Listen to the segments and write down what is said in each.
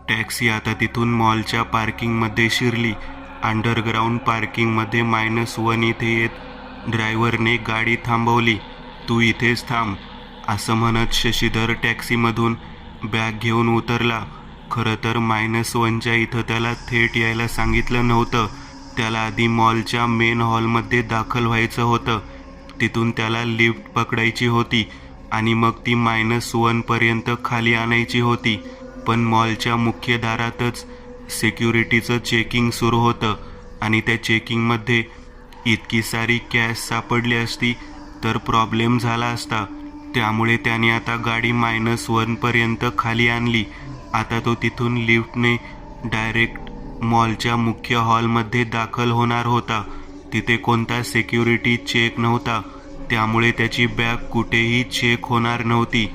Taxi आता तिथून मॉलच्या पार्किंगमध्ये शिरली. अंडरग्राऊंड पार्किंगमध्ये -1 इथे येत ड्रायव्हरने गाडी थांबवली. तू इथेच थांब असं म्हणत शशीधर टॅक्सीमधून बॅग घेऊन उतरला. खरं तर -1च्या इथं त्याला थेट यायला सांगितलं नव्हतं. त्याला आधी मॉलच्या मेन हॉलमध्ये दाखल व्हायचं होतं. तिथून त्याला लिफ्ट पकडायची होती आणि मग ती -1पर्यंत खाली आणायची होती. पण मॉलच्या मुख्य दारातच सिक्युरिटीचं चेकिंग सुरू होतं आणि त्या चेकिंगमध्ये इतकी सारी कॅश सापडली असती तर प्रॉब्लेम झाला असता. त्यामुळे त्याने आता गाडी -1पर्यंत खाली आणली. आता तो तिथून लिफ्टने डायरेक्ट मॉलच्या मुख्य हॉलमध्ये दाखल होणार होता. तिथे कोणता सिक्युरिटी चेक नव्हता, त्यामुळे त्याची बॅग कुठेही चेक होणार नव्हती.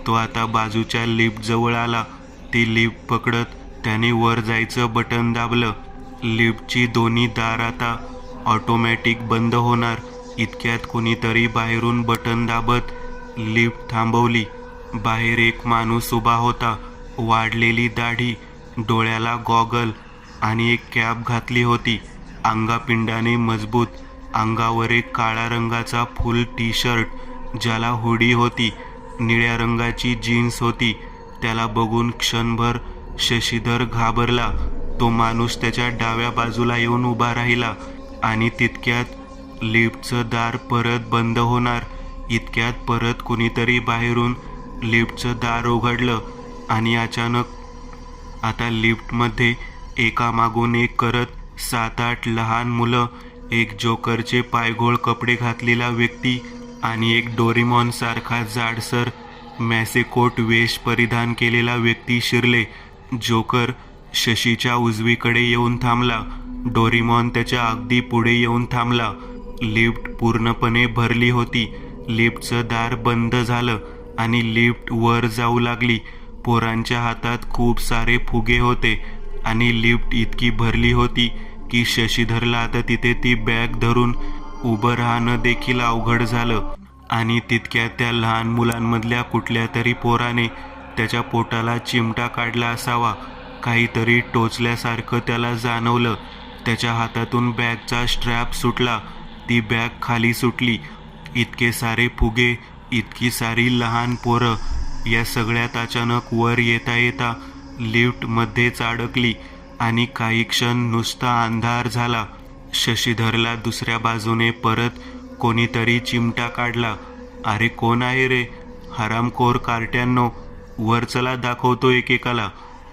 तो आता बाजूच्या लिफ्टजवळ आला. ती लिफ्ट पकडत त्याने वर जायचं बटन दाबलं. लिफ्टची दोन्ही दार आता ऑटोमॅटिक बंद होणार. इतक्यात कोणीतरी बाहेरून बटन दाबत लिफ्ट थांबवली. बाहेर एक माणूस उभा होता. वाढलेली दाढी, डोळ्याला गॉगल आणि एक कॅप घातली होती. अंगापिंडाने मजबूत, अंगावर एक काळ्या रंगाचा फुल टी शर्ट ज्याला हुडी होती. निळ्या रंगाची जीन्स होती. त्याला बघून क्षणभर शशीधर घाबरला. तो माणूस त्याच्या डाव्या बाजूला येऊन उभा राहिला आणि तितक्यात लिफ्टचं दार परत बंद होणार. इतक्यात परत कुणीतरी बाहेरून लिफ्टचं दार उघडलं आणि अचानक आता लिफ्टमध्ये एकामागून एक करत 7-8 लहान मुलं, एक जोकरचे पायघोळ कपडे घातलेला व्यक्ती आणि एक डोरेमॉन सारखा जाडसर मॅसेकोट वेश परिधान केलेला व्यक्ती शिरले. जोकर शशीच्या उजवीकडे येऊन थांबला. डोरेमॉन त्याच्या अगदी पुढे येऊन थांबला. लिफ्ट पूर्णपणे भरली होती. लिफ्टचं दार बंद झालं आणि लिफ्ट वर जाऊ लागली. पोरांच्या हातात खूप सारे फुगे होते आणि लिफ्ट इतकी भरली होती की शशीधरला आता तिथे ती बॅग धरून उभं राहणं देखील अवघड झालं. आणि तितक्यात त्या लहान मुलांमधल्या कुठल्या तरी पोराने त्याच्या पोटाला चिमटा काढला असावा. काहीतरी टोचल्यासारखं त्याला जाणवलं. त्याच्या हातातून बॅगचा स्ट्रॅप सुटला. ती बॅग खाली सुटली. इतके सारे फुगे, इतकी सारी लहान पोरं, या सगळ्यात अचानक वर येता येता लिफ्ट मध्येच अडकली आणि काही क्षण नुसता अंधार झाला. शशीधरला दुसऱ्या बाजूने परत कोणीतरी चिमटा काढला. अरे कोण आहे रे? हरामखोर कार्ट्यांनो, वर चला, दाखवतो एकेकाला.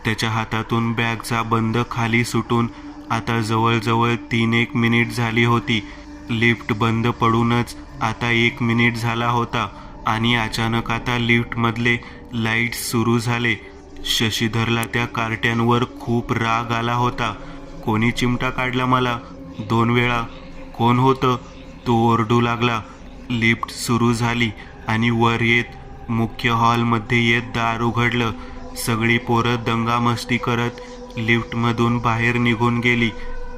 त्याच्या हातातून बॅगचा बंद खाली सुटून आता जवळजवळ 3-1 मिनिट झाली होती. लिफ्ट बंद पडूनच आता 1 मिनिट झाला होता आणि अचानक आता लिफ्टमधले लाईट्स सुरू झाले. शशीधरला त्या कार्ट्यांवर खूप राग आला होता. कोणी चिमटा काढला मला 2 वेळा? कोण होतं? तो ओरडू लागला. लिफ्ट सुरू झाली आणि वर येत मुख्य हॉलमध्ये येत दार उघडलं. सगळी पोरं दंगामस्ती करत लिफ्टमधून बाहेर निघून गेली.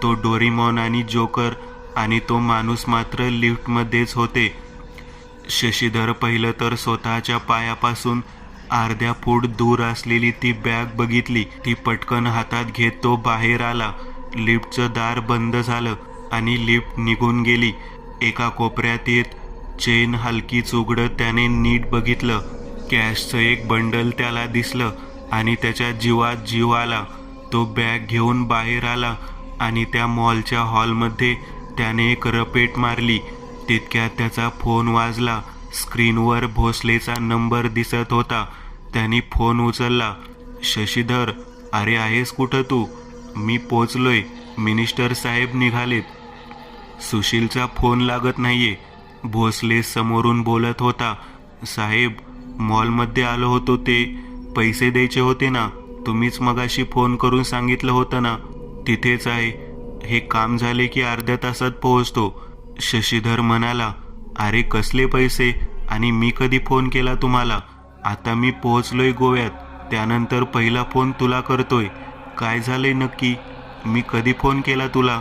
तो डोरेमॉन आणि जोकर आणि तो माणूस मात्र लिफ्टमध्येच होते. शशीधर पहिलं तर स्वतःच्या पायापासून अर्ध्या फूट दूर असलेली ती बॅग बघितली. ती पटकन हातात घेत तो बाहेर आला. लिफ्टचं दार बंद झालं आणि लिफ्ट निघून गेली. एका कोपऱ्यात येत चेन हलकीच उघडत त्याने नीट बघितलं. कॅशचं एक बंडल त्याला दिसलं आणि त्याच्या जीवात जीव आला. तो बॅग घेऊन बाहेर आला आणि त्या मॉलच्या हॉलमध्ये त्याने एक रपेट मारली. तितक्यात त्याचा फोन वाजला. स्क्रीनवर भोसलेचा नंबर दिसत होता. त्याने फोन उचलला. शशीधर, अरे आहेस कुठं तू? मी पोचलोय. मिनिस्टर साहेब निघालेत. सुशीलचा फोन लागत नाहीये. भोसले समोरून बोलत होता. साहेब, मॉलमध्ये आलो होतो, ते पैसे द्यायचे होते ना, तुम्हीच मगाशी फोन करून सांगितलं होतं ना. तिथेच आहे. हे काम झाले की अर्ध्या तासात पोहोचतो. शशीधर म्हणाला. अरे कसले पैसे आणि मी कधी फोन केला तुम्हाला? आता मी पोहोचलोय गोव्यात, त्यानंतर पहिला फोन तुला करतोय. काय झालंय नक्की? मी कधी फोन केला तुला?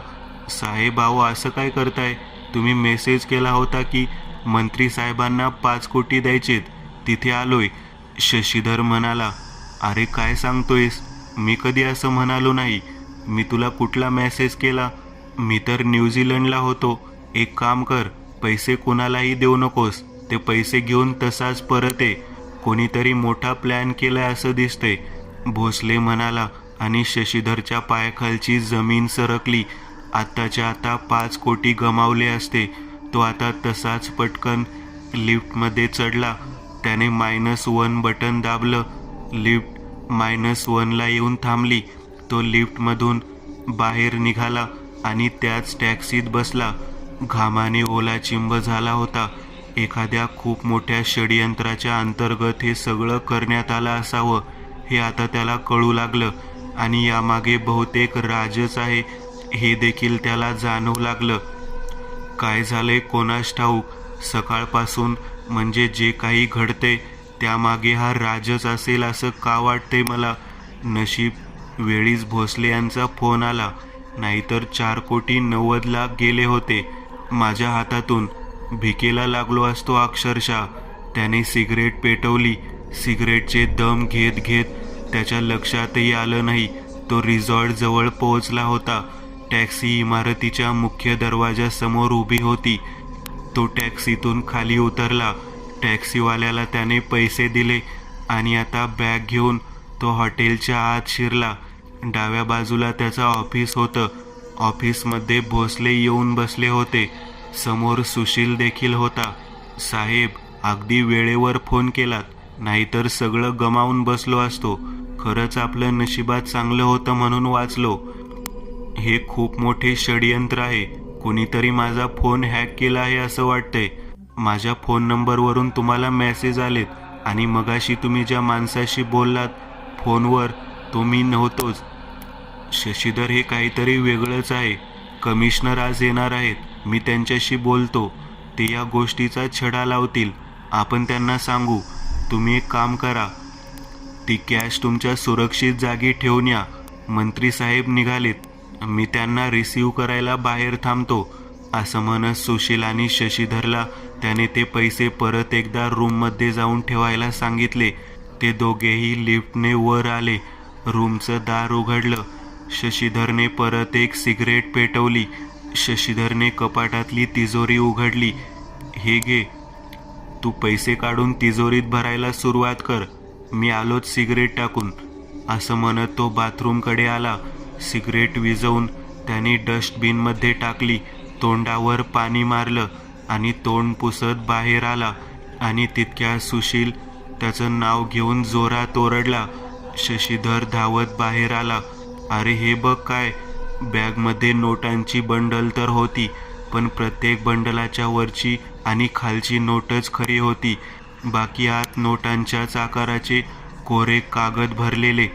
साहेब अहो, असं काय करताय? तुम्ही मेसेज केला होता की मंत्री साहेबांना 5 कोटी द्यायचेत, तिथे आलोय. शशीधर म्हणाला. अरे काय सांगतोयस? मी कधी असं म्हणालो नाही. मी तुला कुठला मेसेज केला? मी तर न्यूझीलंडला होतो. एक काम कर, पैसे कोणालाही देऊ नकोस. ते पैसे घेऊन तसाच परत ये. कोणीतरी मोठा प्लॅन केलाय असं दिसतंय, भोसले म्हणाला आणि शशीधरच्या पायाखालची जमीन सरकली. आत्ताच्या आता 5 कोटी गमावले असते. तो आता तसाच पटकन लिफ्टमध्ये चढला. त्याने -1 बटन दाबलं. लिफ्ट -1ला येऊन थांबली. तो लिफ्टमधून बाहेर निघाला आणि त्याच टॅक्सीत बसला. घामाने ओलाचिंब झाला होता. एखाद्या खूप मोठ्या षडयंत्राच्या अंतर्गत हे सगळं करण्यात आलं असावं हे आता त्याला कळू लागलं. आणि यामागे बहुतेक राजच आहे हे देखील त्याला जाणवू लागलं. काय झालंय कोणास ठाऊक. सकाळपासून म्हणजे जे काही घडते त्यामागे हा राजच असेल असं का वाटतंय मला. नशीब वेळीच भोसले यांचा फोन आला, नाहीतर 4,90,00,000 गेले होते माझ्या हातातून. भिकेला लागलो असतो अक्षरशः. त्याने सिगरेट पेटवली. सिगरेटचे दम घेत घेत त्याच्या लक्षातही आलं नाही तो रिसॉर्ट जवळ पोहोचला होता. टॅक्सी इमारतीच्या मुख्य दरवाजासमोर उभी होती. तो टॅक्सीतून खाली उतरला. टॅक्सीवाल्याला त्याने पैसे दिले आणि आता बॅग घेऊन तो हॉटेलच्या आत शिरला. डाव्या बाजूला त्याचं ऑफिस होतं. ऑफिसमध्ये भोसले येऊन बसले होते. समोर सुशील देखील होता. साहेब, अगदी वेळेवर फोन केलात, नाहीतर सगळं गमावून बसलो असतो. खरंच आपलं नशिबात चांगलं होतं म्हणून वाचलो. हे खूप मोठे षडयंत्र आहे. कोणीतरी माझा फोन हॅक केला आहे असं वाटतंय. माझ्या फोन नंबरवरून तुम्हाला मेसेज आलेत आणि मगाशी तुम्ही ज्या माणसाशी बोललात फोनवर तो मी नव्हतोच. शशीधर, हे काहीतरी वेगळंच आहे. कमिशनर आज येणार आहेत. मी त्यांच्याशी बोलतो. ते या गोष्टीचा छडा लावतील. आपण त्यांना सांगू. तुम्ही एक काम करा, ती कॅश तुमच्या सुरक्षित जागी ठेवून या. मंत्री साहेब निघालेत. मी त्यांना रिसीव करायला बाहेर थांबतो. असं म्हणत सुशील आणि शशीधरला त्याने ते पैसे परत एकदा रूममध्ये जाऊन ठेवायला सांगितले. ते दोघेही लिफ्टने वर आले. रूमचं दार उघडलं. शशीधरने परत एक सिगरेट पेटवली. शशीधरने कपाटातली तिजोरी उघडली. हे घे, तू पैसे काढून तिजोरीत भरायला सुरुवात कर. मी आलोच सिगरेट टाकून. असं म्हणत तो बाथरूमकडे आला. सिगरेट विझवून त्याने डस्टबिनमध्ये टाकली. तोंडावर पाणी मारलं आणि तोंड पुसत बाहेर आला. आणि तितक्या सुशील त्याचं नाव घेऊन जोरात ओरडला. शशीधर धावत बाहेर आला. अरे हे बघ काय. बॅगमध्ये नोटांची बंडल तर होती, पण प्रत्येक बंडलाच्या वरची आणि खालची नोटच खरी होती. बाकी आत नोटांच्याच आकाराचे कोरे कागद भरलेले.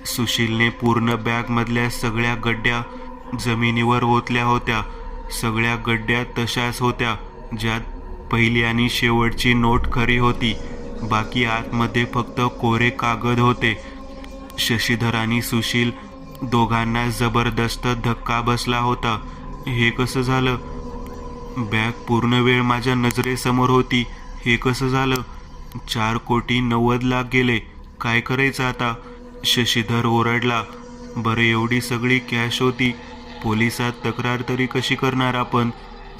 सुशीलने पूर्ण बॅगमधल्या सगळ्या गड्ड्या जमिनीवर ओतल्या होत्या. सगळ्या गड्ड्या तशाच होत्या ज्यात पहिली आणि शेवटची नोट खरी होती. बाकी आतमध्ये फक्त कोरे कागद होते. शशीधर आणि सुशील दोघांना जबरदस्त धक्का बसला होता. हे कसं झालं? बॅग पूर्ण वेळ माझ्या नजरेसमोर होती. हे कसं झालं? 4,90,00,000 गेले. काय करायचं आता? शशीधर ओरडला. बरं, एवढी सगळी कॅश होती. पोलिसात तक्रार तरी कशी करणार आपण?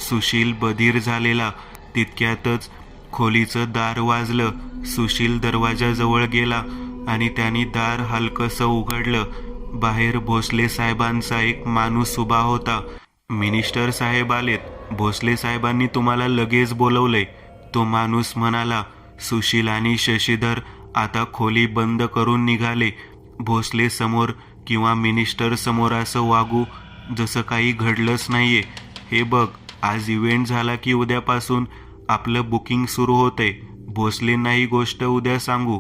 सुशील बधीर झालेला. तितक्यातच खोलीचं दार वाजलं. सुशील दरवाजाजवळ गेला आणि त्याने दार हलकंसं उघडलं. बाहेर भोसले साहेबांचा एक माणूस उभा होता. मिनिस्टर साहेब आलेत. भोसले साहेबांनी तुम्हाला लगेच बोलवलंय, तो माणूस म्हणाला. सुशील आणि शशीधर आता खोली बंद करून निघाले. भोसले समोर किंवा मिनिस्टर समोर असं वागू जसं काही घडलंच नाहीये. हे बघ, आज इव्हेंट झाला की उद्यापासून आपलं बुकिंग सुरू होतंय. भोसलेंना ही गोष्ट उद्या सांगू.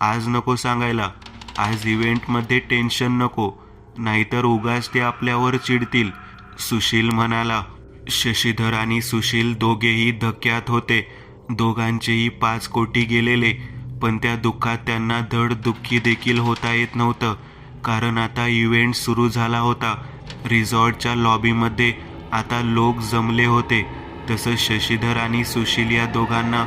आज नको सांगायला. आज इव्हेंटमध्ये टेन्शन नको, नाहीतर उगाच ते आपल्यावर चिडतील, सुशील म्हणाला. शशीधर आणि सुशील दोघेही धक्क्यात होते. दोघांचेही 5 कोटी गेलेले. पण त्या दुःखात त्यांना धड दुःखी देखील होता येत नव्हतं, कारण आता इव्हेंट सुरू झाला होता. रिसॉर्टच्या लॉबीमध्ये आता लोक जमले होते. तसं शशीधर आणि सुशील या दोघांना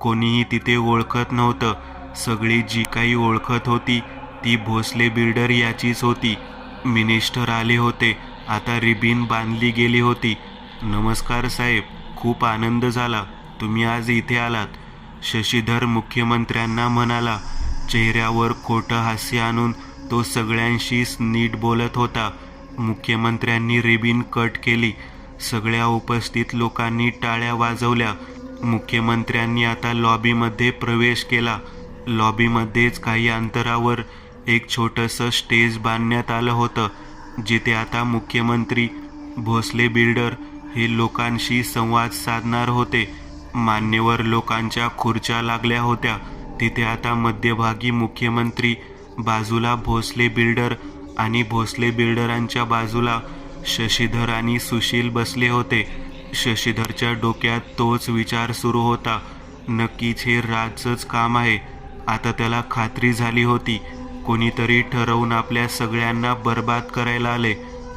कोणीही तिथे ओळखत नव्हतं. सगळी जी काही ओळखत होती ती भोसले बिल्डर याचीच होती. मिनिस्टर आले होते. आता रिबीन बांधली गेली होती. नमस्कार साहेब, खूप आनंद झाला तुम्ही आज इथे आलात, शशीधर मुख्यमंत्र्यांना म्हणाला. चेहऱ्यावर खोटं हास्य आणून तो सगळ्यांशी नीट बोलत होता. मुख्यमंत्र्यांनी रिबीन कट केली. सगळ्या उपस्थित लोकांनी टाळ्या वाजवल्या. मुख्यमंत्र्यांनी आता लॉबीमध्ये प्रवेश केला. लॉबीमध्येच काही अंतरावर एक छोटंसं स्टेज बांधण्यात आलं होतं, जिथे आता मुख्यमंत्री भोसले बिल्डर हे लोकांशी संवाद साधणार होते. मान्यवर लोकांच्या खुर्च्या लागल्या होत्या. तिथे आता मध्यभागी मुख्यमंत्री, बाजूला भोसले बिल्डर आणि भोसले बिल्डरांच्या बाजूला शशीधर आणि सुशील बसले होते. शशीधरच्या डोक्यात तोच विचार सुरू होता. नक्कीच हे राजच काम आहे. आता त्याला खात्री झाली होती, कोणीतरी ठरवून आपल्या सगळ्यांना बर्बाद करायला आले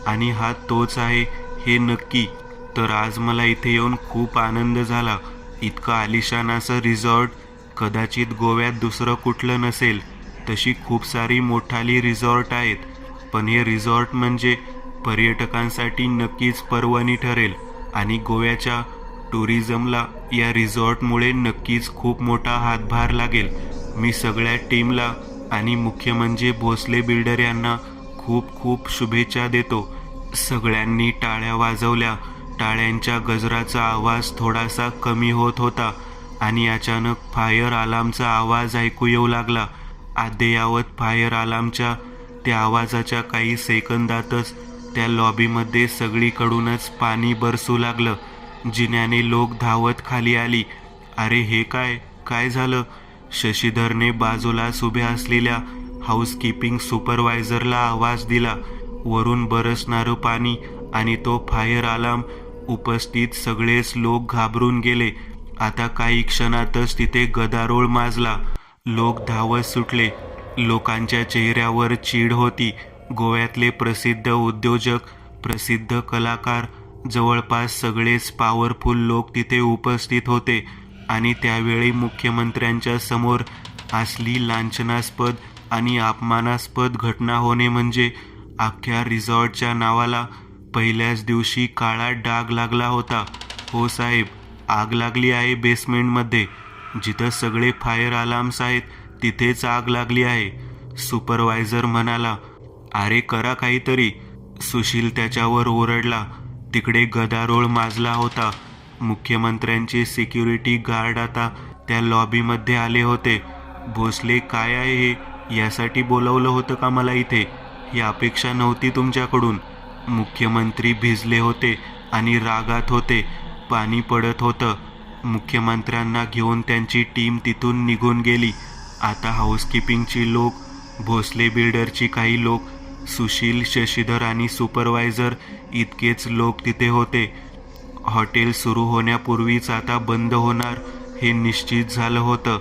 आणि हा तोच आहे हे नक्की. तर आज मला इथे येऊन खूप आनंद झाला. इतकं आलिशान असं रिसॉर्ट कदाचित गोव्यात दुसरं कुठलं नसेल. तशी खूप सारी मोठाली रिसॉर्ट आहेत, पण हे रिसॉर्ट म्हणजे पर्यटकांसाठी नक्कीच पर्वणी ठरेल आणि गोव्याच्या टुरिझमला या रिसॉर्टमुळे नक्कीच खूप मोठा हातभार लागेल. मी सगळ्या टीमला आणि मुख्य म्हणजे भोसले बिल्डर यांना खूप खूप शुभेच्छा देतो. सगळ्यांनी टाळ्या वाजवल्या. टाळ्यांच्या गजराचा आवाज थोडासा कमी होत होता आणि अचानक फायर अलार्मचा आवाज ऐकू येऊ लागला. अद्ययावत फायर अलार्मच्या त्या आवाजाच्या काही सेकंदातच त्या लॉबीमध्ये सगळीकडूनच पाणी बरसू लागलं. जिन्याने लोक धावत खाली आली. अरे हे काय झालं? शशीधरने बाजूलाच उभ्या असलेल्या हाऊसकीपिंग सुपरवायझरला आवाज दिला. वरून बरसणारं पाणी आणि तो फायर अलार्म. उपस्थित सगळेच लोक घाबरून गेले. आता काही क्षणातच तिथे गदारोळ माजला. लोक धावत सुटले. लोकांच्या चेहऱ्यावर चीड होती. गोव्यातले प्रसिद्ध उद्योजक, प्रसिद्ध कलाकार, जवळपास सगळेच पॉवरफुल लोक तिथे उपस्थित होते आणि त्यावेळी मुख्यमंत्र्यांच्या समोर असली लांछनास्पद आणि अपमानास्पद घटना होणे म्हणजे अख्ख्या रिसॉर्टच्या नावाला पहिल्याच दिवशी काळा डाग लागला होता. हो साहेब, आग लागली आहे बेसमेंटमध्ये. जिथं सगळे फायर अलार्म्स आहेत तिथेच आग लागली आहे, सुपरवायझर म्हणाला. अरे करा काहीतरी, सुशील त्याच्यावर ओरडला. तिकडे गदारोळ माजला होता. मुख्यमंत्र्यांचे सिक्युरिटी गार्ड आता त्या लॉबीमध्ये आले होते. भोसले काय आहे हे? यासाठी बोलवलं होतं का मला इथे? ही अपेक्षा नव्हती तुमच्याकडून. मुख्यमंत्री भिजले होते आणि रागात होते. पाणी पडत होतं. मुख्यमंत्र्यांना घेऊन त्यांची टीम तिथून निघून गेली. आता हाऊसकीपिंगची लोक, भोसले बिल्डरची काही लोक, सुशील, शशीधर आणि सुपरवायझर इतकेच लोक तिथे होते. हॉटेल सुरू होण्यापूर्वीच आता बंद होणार हे निश्चित झालं होतं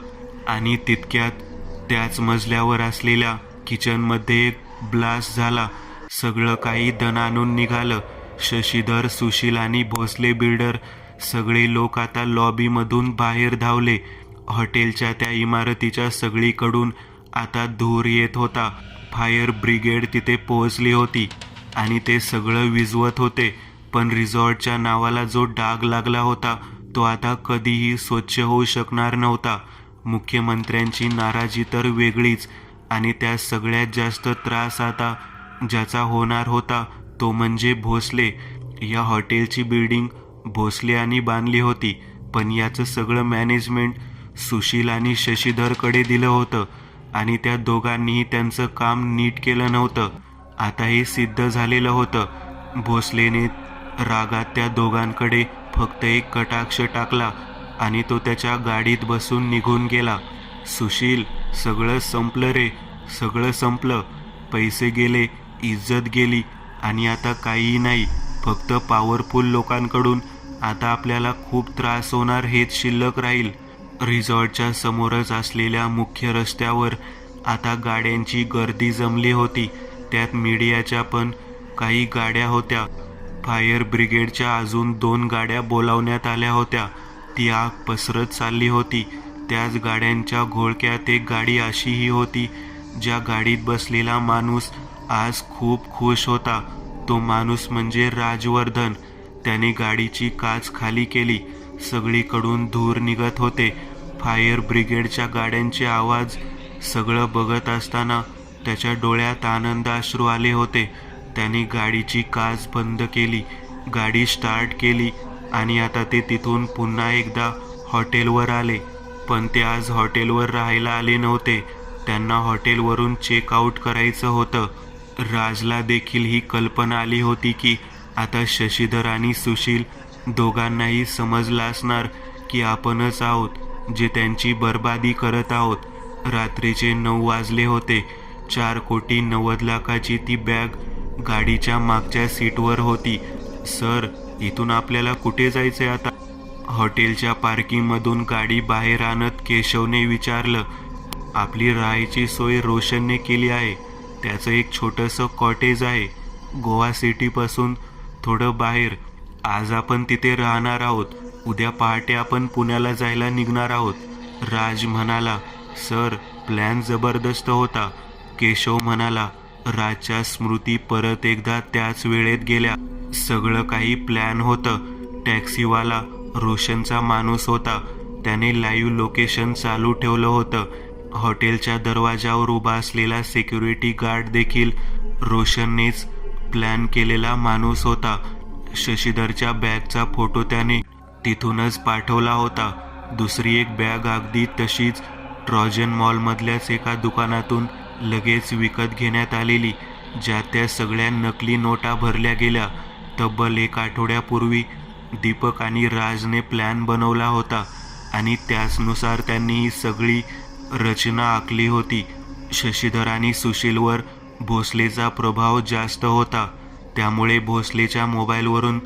आणि तितक्यात त्याच मजल्यावर असलेल्या किचनमध्ये एक ब्लास्ट झाला. सगळं काही दणाणून निघालं. शशीधर, सुशील आणि भोसले बिल्डर सगळे लोक आता लॉबीमधून बाहेर धावले. हॉटेलच्या त्या इमारतीच्या सगळीकडून आता धूर येत होता. फायर ब्रिगेड तिथे पोहोचली होती आणि ते सगळं विझवत होते. पण रिसॉर्टच्या नावाला जो डाग लागला होता तो आता कधीही स्वच्छ होऊ शकणार नव्हता. मुख्यमंत्र्यांची नाराजी तर वेगळीच, आणि त्या सगळ्यात जास्त त्रास आता ज्याचा होणार होता तो म्हणजे भोसले. या हॉटेलची बिल्डिंग भोसले बांधली होती, पण याचं सगळं मॅनेजमेंट सुशील आणि शशीधरकडे दिलं होतं आणि त्या दोघांनीही त्यांचं काम नीट केलं नव्हतं. आता हे सिद्ध झालेलं होतं. भोसलेने रागात त्या दोघांकडे फक्त एक कटाक्ष टाकला आणि तो त्याच्या गाडीत बसून निघून गेला. सुशील, सगळं संपलं रे, सगळं संपलं. पैसे गेले, इज्जत गेली आणि आता काहीही नाही. फक्त पॉवरफुल लोकांकडून आता आपल्याला खूप त्रास होणार हेच शिल्लक राहील. रिसॉर्टच्या समोरच असलेल्या मुख्य रस्त्यावर आता गाड्यांची गर्दी जमली होती. त्यात मीडियाच्या पण काही गाड्या होत्या. फायर ब्रिगेडच्या अजून 2 गाड्या बोलावण्यात आल्या होत्या. ती आग पसरत चालली होती. त्याच गाड्यांच्या घोळक्यात एक गाडी अशीही होती ज्या गाडीत बसलेला माणूस आज खूप खुश होता तो माणूस म्हणजे राजवर्धन. त्याने गाडीची काच खाली केली. सगळीकडून धूर निघत होते. फायर ब्रिगेडच्या गाड्यांचे आवाज. सगळं बघत असताना त्याच्या डोळ्यात आनंद अश्रू आले होते. त्याने गाडीची काच बंद केली, गाडी स्टार्ट केली आणि आता ते तिथून पुन्हा एकदा हॉटेलवर आले. पण ते आज हॉटेलवर राहायला आले नव्हते. त्यांना हॉटेलवरून चेकआउट करायचं होतं. राजला देखील ही कल्पना आली होती की आता शशीधर आणि सुशील दोघांनाही समजलं असणार की आपणच आहोत जे त्यांची बर्बादी करत आहोत. रात्रीचे 9 वाजले होते. 4,90,00,000ची ती बॅग गाडीच्या मागच्या सीटवर होती. सर, इथून आपल्याला कुठे जायचंय आता? हॉटेलच्या पार्किंगमधून गाडी बाहेर आणत केशवने विचारलं. आपली राहायची सोय रोशनने केली आहे. त्याचं एक छोटंसं कॉटेज आहे गोवा सिटीपासून थोडं बाहेर. आज आपण तिथे राहणार आहोत. उद्या पहाटे आपण पुण्याला जायला निघणार आहोत. राज म्हणाला. सर, प्लॅन जबरदस्त होता. केशव म्हणाला. राजच्या स्मृती परत एकदा त्याच वेळेत गेल्या. सगळं काही प्लॅन होतं. टॅक्सीवाला रोशनचा माणूस होता. त्याने लाईव्ह लोकेशन चालू ठेवलं होतं. हॉटेलच्या दरवाजावर उभा असलेला सिक्युरिटी गार्ड देखील रोशननेच प्लॅन केलेला माणूस होता. शशीधरच्या बॅगचा फोटो त्याने तिथूनच पाठवला होता. दुसरी एक बॅग अगदी तशीच ट्रॉजन मॉलमधल्याच एका दुकानातून लगेच विकत घेण्यात आलेली, ज्यात त्या सगळ्या नकली नोटा भरल्या गेल्या. तब्बल 1 आठवड्यापूर्वी दीपक आणि राजने प्लॅन बनवला होता आणि त्याचनुसार त्यांनी ही सगळी रचना आखली होती. शशीधर आणि सुशीलवर भोसलेचा प्रभाव जास्त होता. त्यामुळे भोसलेच्या मोबाईलवरून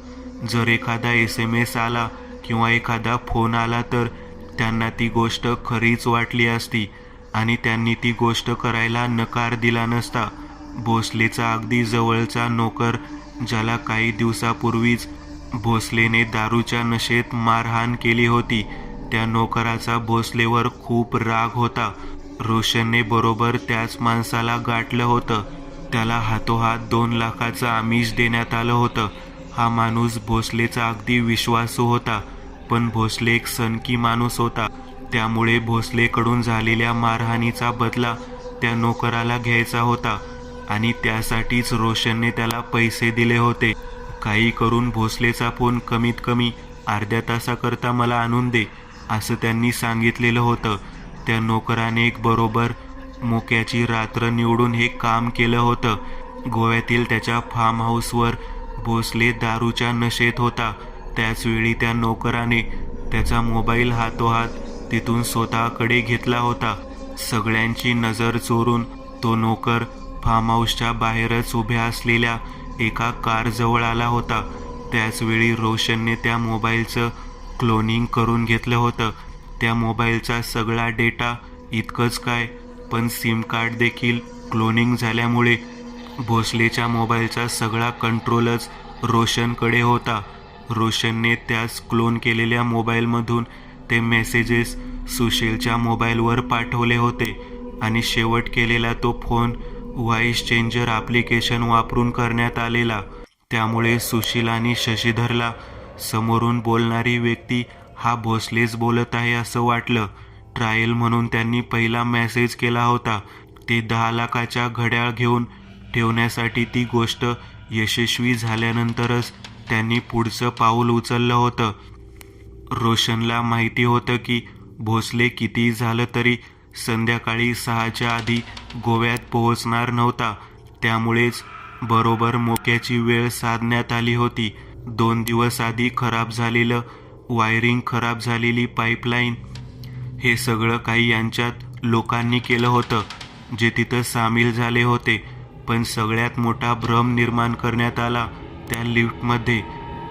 जर एखादा SMS आला किंवा एखादा फोन आला तर त्यांना ती गोष्ट खरीच वाटली असती आणि त्यांनी ती गोष्ट करायला नकार दिला नसता. भोसलेचा अगदी जवळचा नोकर, ज्याला काही दिवसापूर्वीच भोसलेने दारूच्या नशेत मारहाण केली होती, त्या नोकराचा भोसलेवर खूप राग होता. रोशनने बरोबर त्याच माणसाला गाठलं होतं. त्याला हातोहात 2 लाखाचं आमिष देण्यात आलं होतं. हा माणूस भोसलेचा अगदी विश्वासू होता. पण भोसले एक सनकी माणूस होता. त्यामुळे भोसलेकडून झालेल्या मारहाणीचा बदला त्या नोकराला घ्यायचा होता आणि त्यासाठीच रोशनने त्याला पैसे दिले होते. काही करून भोसलेचा फोन कमीत कमी अर्ध्या तासाकरता मला आणून दे, असं त्यांनी सांगितलेलं होतं. त्या नोकराने एक बरोबर मोक्याची रात्र निवडून हे काम केलं होतं. गोव्यातील त्याच्या फार्म हाऊसवर भोसले दारूच्या नशेत होता. त्याचवेळी त्या नोकराने त्याचा मोबाईल हातोहात तिथून स्वतःकडे घेतला होता. सगळ्यांची नजर चोरून तो नोकर फार्म हाऊसच्या बाहेरच उभ्या असलेल्या एका कारजवळ आला होता. त्याचवेळी रोशनने त्या मोबाईलचं क्लोनिंग करून घेतलं होतं. त्या मोबाईलचा सगळा डेटा इतकंच काय, पण सिम कार्ड देखील क्लोनिंग झाल्यामुळे भोसलेच्या मोबाईलचा सगळा कंट्रोलच रोशनकडे होता. रोशनने त्याच क्लोन केलेल्या मोबाईलमधून ते मेसेजेस सुशीलच्या मोबाईलवर पाठवले होते आणि शेवट केलेला तो फोन व्हॉइस चेंजर ॲप्लिकेशन वापरून करण्यात आलेला. त्यामुळे सुशील आणि शशीधरला समोरून बोलणारी व्यक्ती हा भोसलेच बोलत आहे असं वाटलं. ट्रायल म्हणून त्यांनी पहिला मेसेज केला होता. ते 10 लाखाच्या घड्याळ घेऊन ठेवण्यासाठी ती गोष्ट यशस्वी झाल्यानंतरच त्यांनी पुढचं पाऊल उचललं होतं. रोशनला माहिती होतं की भोसले कितीही झालं तरी संध्याकाळी 6च्या आधी गोव्यात पोहोचणार नव्हता. त्यामुळेच बरोबर मोक्याची वेळ साधण्यात आली होती. 2 दिवस आधी खराब झालेलं वायरिंग, खराब झालेली पाईपलाईन, हे सगळं काही यांच्यात लोकांनी केलं होतं जे तिथं सामील झाले होते. पण सगळ्यात मोठा भ्रम निर्माण करण्यात आला त्या लिफ्टमध्ये.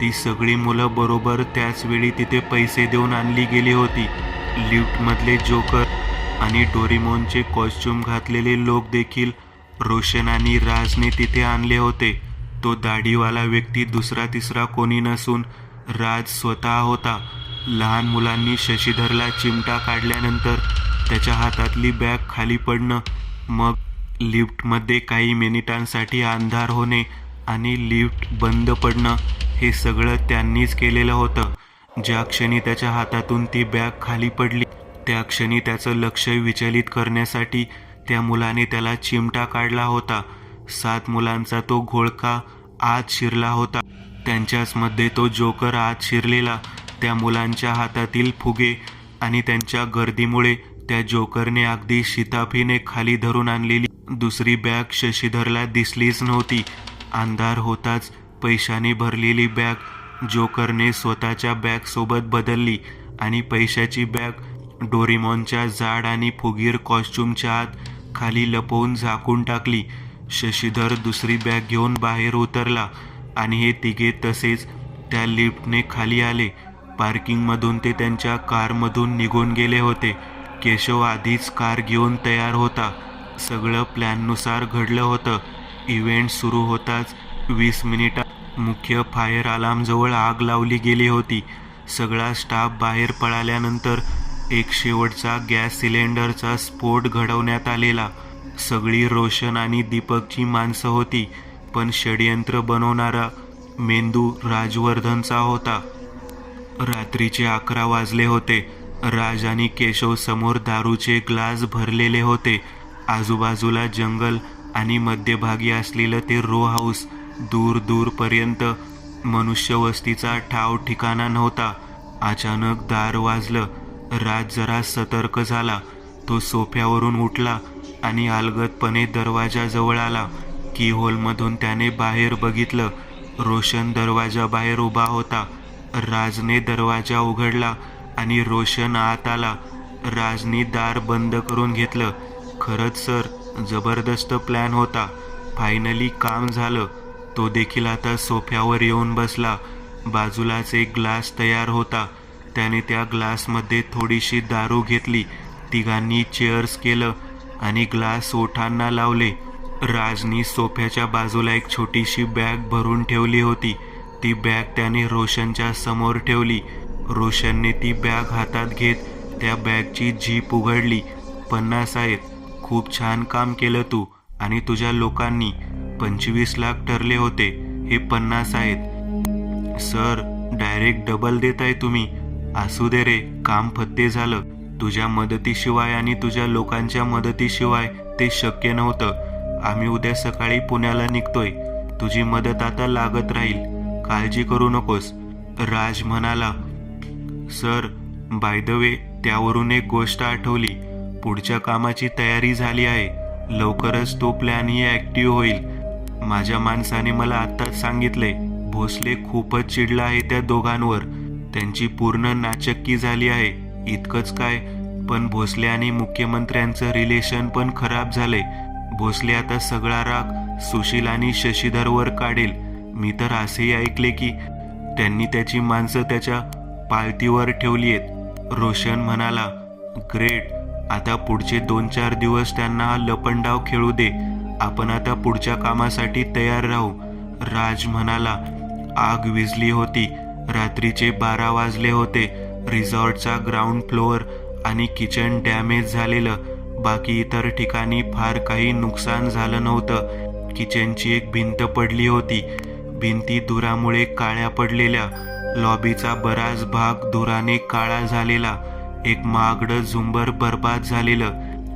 ती सगळी मुलं बरोबर त्याच वेळी तिथे पैसे देऊन आणली गेली होती. लिफ्टमधले जोकर आणि डोरेमॉनचे कॉस्ट्यूम घातलेले लोक देखील रोशन आणि राजने तिथे आणले होते. तो दाढीवाला व्यक्ती दुसरा तिसरा कोणी नसून राज स्वतः होता. लहान मुलांनी शशीधरला चिमटा काढल्यानंतर त्याच्या हातातली बॅग खाली पडणं, मग लिफ्टमध्ये काही मिनिटांसाठी अंधार होणे आणि लिफ्ट बंद पडणं हे सगळं त्यांनीच केलेलं होतं. ज्या क्षणी त्याच्या हातातून ती बॅग खाली पडली त्या क्षणी त्याचं लक्ष विचलित करण्यासाठी त्या मुलाने त्याला चिमटा काढला होता. 7 मुलांचा तो घोळका आत शिरला होता. त्यांच्याच मध्ये तो जोकर आत शिरलेला. त्या मुलांच्या हातातील फुगे आणि त्यांच्या गर्दीमुळे त्या जोकरने अगदी शिताफीने खाली धरून आणलेली दुसरी बॅग शशीधरला दिसलीच नव्हती. अंधार होताच पैशाने भरलेली बॅग जोकरने स्वतःच्या बॅग सोबत बदलली आणि पैशाची बॅग डोरेमॉनच्या जाड आणि फुगीर कॉस्ट्युमच्या आत खाली लपवून झाकून टाकली. शशीधर दुसरी बॅग घेऊन बाहेर उतरला आणि हे तिघे तसेच त्या लिफ्टने खाली आले. पार्किंगमधून ते त्यांच्या कारमधून निघून गेले होते. केशव आधीच कार घेऊन तयार होता. सगळं प्लॅननुसार घडलं होतं. इव्हेंट सुरू होताच 20 मिनिटात मुख्य फायर अलार्मजवळ आग लावली गेली होती. सगळा स्टाफ बाहेर पळाल्यानंतर एक शेवटचा गॅस सिलेंडरचा स्फोट घडवण्यात आलेला. सगळी रोशन आणि दीपकची माणसं होती, पण षडयंत्र बनवणारा मेंदू राजवर्धनचा होता. रात्रीचे 11 वाजले होते. राज आणि केशव समोर दारूचे ग्लास भरलेले होते. आजूबाजूला जंगल आणि मध्यभागी असलेलं ते रो हाऊस. दूर दूरपर्यंत मनुष्यवस्तीचा ठाव ठिकाणा नव्हता. अचानक दार वाजलं. राज जरा सतर्क झाला. तो सोफ्यावरून उठला आणि अलगदपणे दरवाजाजवळ आला. कीहोलमधून त्याने बाहेर बघितलं. रोशन दरवाजाबाहेर उभा होता. राजने दरवाजा उघडला आणि रोशन आत आला. राजने दार बंद करून घेतलं. खरंच सर, जबरदस्त प्लॅन होता. फायनली काम झालं. तो देखील आता सोफ्यावर येऊन बसला. बाजूलाच एक ग्लास तयार होता. त्याने त्या ग्लासमध्ये थोडीशी दारू घेतली. तिघांनी चेअर्स केलं आणि ग्लास ओठांना लावले. राजनी सोफ्याच्या बाजूला एक छोटीशी बॅग भरून ठेवली होती. ती बॅग त्याने रोशनच्या समोर ठेवली. रोशनने ती बॅग हातात घेत त्या बॅगची झीप उघडली. 50 आहेत. खूप छान काम केलं तू आणि तुझ्या लोकांनी. 25 लाख ठरले होते, हे 50 आहेत. सर, डायरेक्ट डबल देताय तुम्ही. असू दे रे, काम फत्ते झालं. तुझ्या मदतीशिवाय आणि तुझ्या लोकांच्या मदतीशिवाय ते शक्य नव्हतं. आम्ही उद्या सकाळी पुण्याला निघतोय. तुझी मदत आता लागत राहील. काळजी करू नकोस. राज म्हणाला. सर, बाय द वे, त्यावरून एक गोष्ट आठवली. पुढच्या कामाची तयारी झाली आहे. लवकरच तो प्लॅनही ॲक्टिव्ह होईल. माझ्या माणसाने मला आत्ताच सांगितले. भोसले खूपच चिडला आहे त्या दोघांवर. त्यांची पूर्ण नाचक्की झाली आहे. इतकंच काय, पण भोसले आणि मुख्यमंत्र्यांचं रिलेशन पण खराब झाले. भोसले आता सगळा राग सुशील आणि शशीधरवर काढेल. मी तर असेही ऐकले की त्यांनी त्याची माणसं त्याच्या पाळतीवर ठेवली आहेत. रोशन म्हणाला. ग्रेट. आता पुढचे 2-4 दिवस त्यांना हा लपंडाव खेळू दे. आपण आता पुढच्या कामासाठी तयार राहू. राज म्हणाला. आग विझली होती. रात्रीचे 12 वाजले होते. रिसॉर्टचा ग्राउंड फ्लोअर आणि किचन डॅमेज झालेलं. बाकी इतर ठिकाणी फार काही नुकसान झालं नव्हतं. किचनची एक भिंत पडली होती. भिंती धुरामुळे काळ्या पडलेल्या. लॉबीचा बराच भाग धुराने काळा झालेला. एक महागडं झुंबर बर्बाद झालेलं.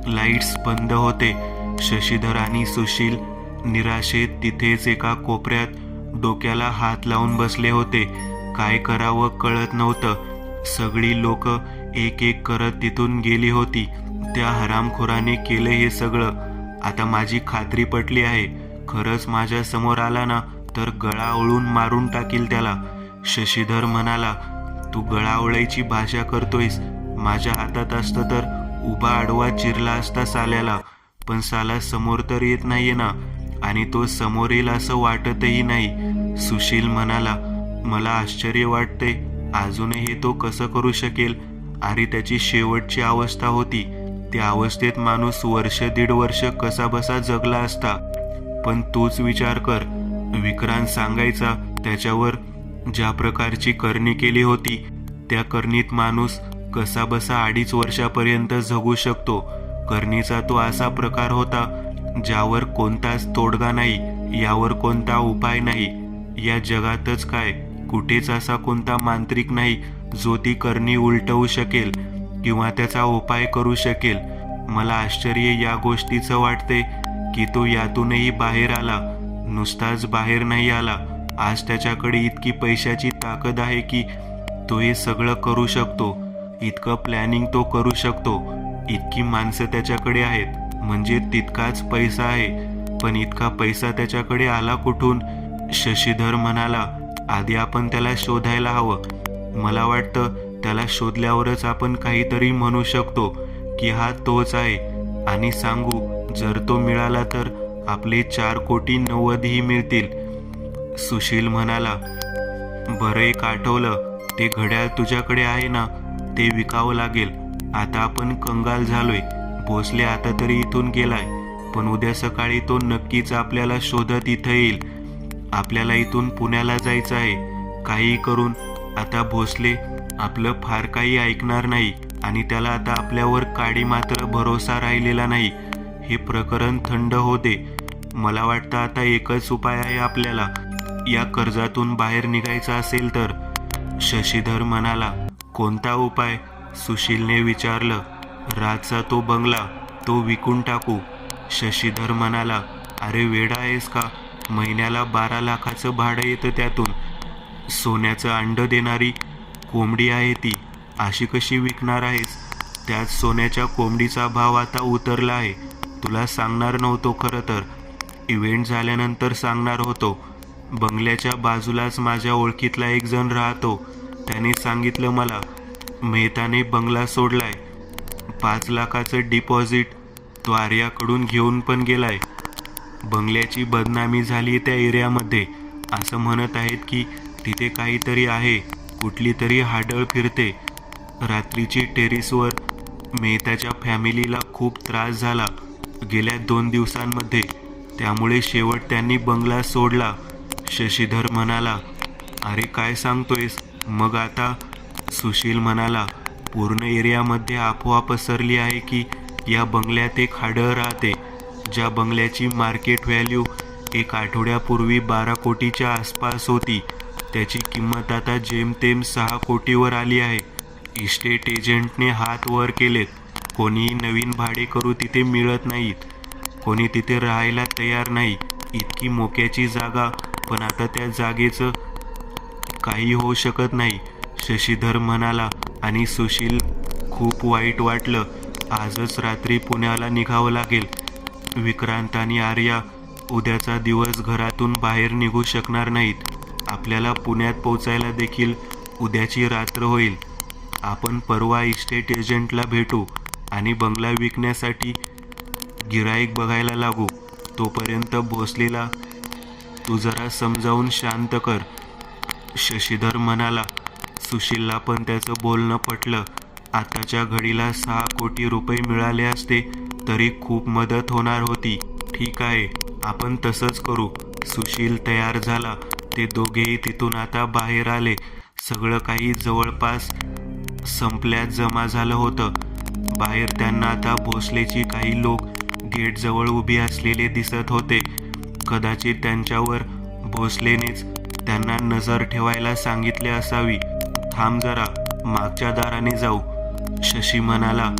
लाईट्स बंद होते. शशीधर आणि सुशील निराशेत तिथेच एका कोपऱ्यात डोक्याला हात लावून बसले होते. काय करावं कळत नव्हतं. सगळी लोक एक एक करत तिथून गेली होती. त्या हरामखोराने केलं हे सगळं. आता माझी खात्री पटली आहे. खरंच माझ्या समोर आला ना तर गळा ओळून मारून टाकील त्याला. शशीधर म्हणाला. तू गळा ओळायची भाषा करतोयस. माझ्या हातात असतं तर उभा आडवा चिरला असता साल्याला. पण साला समोर तर येत नाहीये ना, आणि तो समोर येईल असं वाटतही नाही. सुशील म्हणाला. मला आश्चर्य वाटते अजूनही तो कसं करू शकेल. अरे, त्याची शेवटची अवस्था होती. त्या अवस्थेत माणूस 1-1.5 वर्ष कसा बसा जगला असता. पण तूच विचार कर. विक्रांत सांगायचा त्याच्यावर ज्या प्रकारची करणी केली होती त्या करणीत माणूस कसा बसा 2.5 वर्षापर्यंत जगू शकतो. करणीचा तो असा प्रकार होता ज्यावर कोणताच तोडगा नाही, यावर कोणता उपाय नाही. या जगातच काय कुठेच असा कोणता मांत्रिक नाही जो ती करणी उलटवू शकेल किंवा त्याचा उपाय करू शकेल. मला आश्चर्य या गोष्टीचं वाटते की तो यातूनही बाहेर आला. नुसताच बाहेर नाही आला, आज त्याच्याकडे इतकी पैशाची ताकद आहे की तो हे सगळं करू शकतो. इतकं प्लॅनिंग तो करू शकतो. इतकी माणसं त्याच्याकडे आहेत, म्हणजे तितकाच पैसा आहे. पण इतका पैसा त्याच्याकडे आला कुठून? शशीधर म्हणाला, आधी आपण त्याला शोधायला हवं. मला वाटतं त्याला शोधल्यावरच आपण काहीतरी म्हणू शकतो की हा तोच आहे. आणि सांगू, जर तो मिळाला तर आपले 4,90,00,000 मिळतील. सुशील म्हणाला, बरं एक आठवलं, ते घड्याळ तुझ्याकडे आहे ना, ते विकावं लागेल. आता आपण कंगाल झालोय. भोसले आता तरी इथून गेलाय, पण उद्या सकाळी तो नक्कीच आपल्याला शोधत इथं येईल. आपल्याला इथून पुण्याला जायचं आहे. काहीही करून आता भोसले आपलं फार काही ऐकणार नाही आणि त्याला आता आपल्यावर काडी मात्र भरोसा राहिलेला नाही. हे प्रकरण थंड होते. मला वाटतं आता एकच उपाय आहे आपल्याला, या कर्जातून बाहेर निघायचं असेल तर. शशीधर म्हणाला, कोणता उपाय? सुशीलने विचारलं. रातचा तो बंगला, तो विकून टाकू. शशीधर म्हणाला, अरे वेडा आहेस का? महिन्याला 12 लाखाचं भाडं येतं त्यातून. सोन्याचं अंड देणारी कोंबडी आहे ती, अशी कशी विकणार आहेस? त्यात सोन्याच्या कोंबडीचा भाव आता उतरला आहे. तुला सांगणार नव्हतो खरं तर, इव्हेंट झाल्यानंतर सांगणार होतो. बंगल्याच्या बाजूलाच माझ्या ओळखीतला एक जण राहतो. त्याने सांगितलं मला, मेहताने बंगला सोडलाय. 5 लाखाचं डिपॉझिट तो आर्याकडून घेऊन पण गेलाय. बंगल्याची बदनामी झाली त्या एरियामध्ये. असं म्हणत आहेत की तिथे काहीतरी आहे, कुठली तरी हाडळ फिरते. रात्रीची टेरेसवर मेहताच्या फॅमिलीला खूप त्रास झाला गेल्या 2 दिवसांमध्ये. त्यामुळे शेवट त्यांनी बंगला सोडला. शशीधर म्हणाला, अरे काय सांगतोयस? मग आता? सुशील म्हणाला, पूर्ण एरियामध्ये अफवा पसरली आहे की या बंगल्यात एक हाडळ राहते, ज्या बंगल्याची मार्केट व्हॅल्यू 1 आठवड्यापूर्वी 12 कोटीच्या आसपास होती. त्याची किंमत आता जेमतेम 6 कोटीवर आली आहे. इस्टेट एजंटने हात वर केलेत. कोणीही नवीन भाडेकरू तिथे मिळत नाहीत. कोणी तिथे राहायला तयार नाही. इतकी मोक्याची जागा, पण आता त्या जागेचं काही होऊ शकत नाही. शशीधर म्हणाला आणि सुशील खूप वाईट वाटलं. आजच रात्री पुण्याला निघावं लागेल. विक्रांत आणि आर्या उद्याचा दिवस घरातून बाहेर निघू शकणार नाहीत. आपल्याला पुण्यात पोचायला देखील उद्याची रात्र होईल. आपण परवा इस्टेट एजंटला भेटू आणि बंगला विकण्यासाठी गिराईक बघायला लागू. तोपर्यंत भोसलेला तू जरा समजावून शांत कर. शशीधर म्हणाला. सुशीलला पण त्याचं बोलणं पटलं. आताच्या घडीला 6 कोटी रुपये मिळाले असते तरी खूप मदत होणार होती. ठीक आहे, आपण तसंच करू. सुशील तयार झाला. ते दोघेही तिथून आता बाहेर आले. सगळं काही जवळपास संपल्यात जमा झालं होतं. बाहेर त्यांना आता भोसलेची काही लोक गेटजवळ उभी असलेले दिसत होते. कदाचित त्यांच्यावर भोसलेनेच त्यांना नजर ठेवायला सांगितले असावी. थांब जरा, मागच्या दाराने जाऊ. शशी म्हणाला.